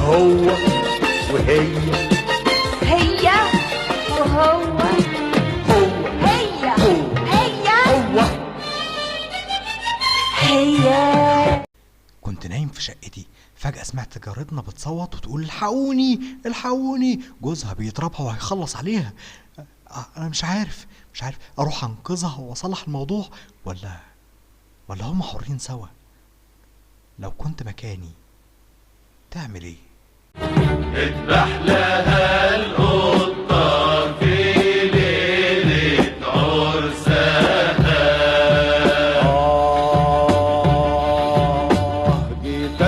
هو وهي، هي وهو، هو هي هو هي هو. هي. كنت نايم في شقتي، فجأة سمعت جارتنا بتصوت وتقول الحقوني الحقوني، جوزها بيضربها وهيخلص عليها. انا مش عارف اروح انقذها واصلح الموضوع ولا هم حرين سوا. لو كنت مكاني تعمل ايه؟ اذبح لها القطة في ليلة عرسها. جيت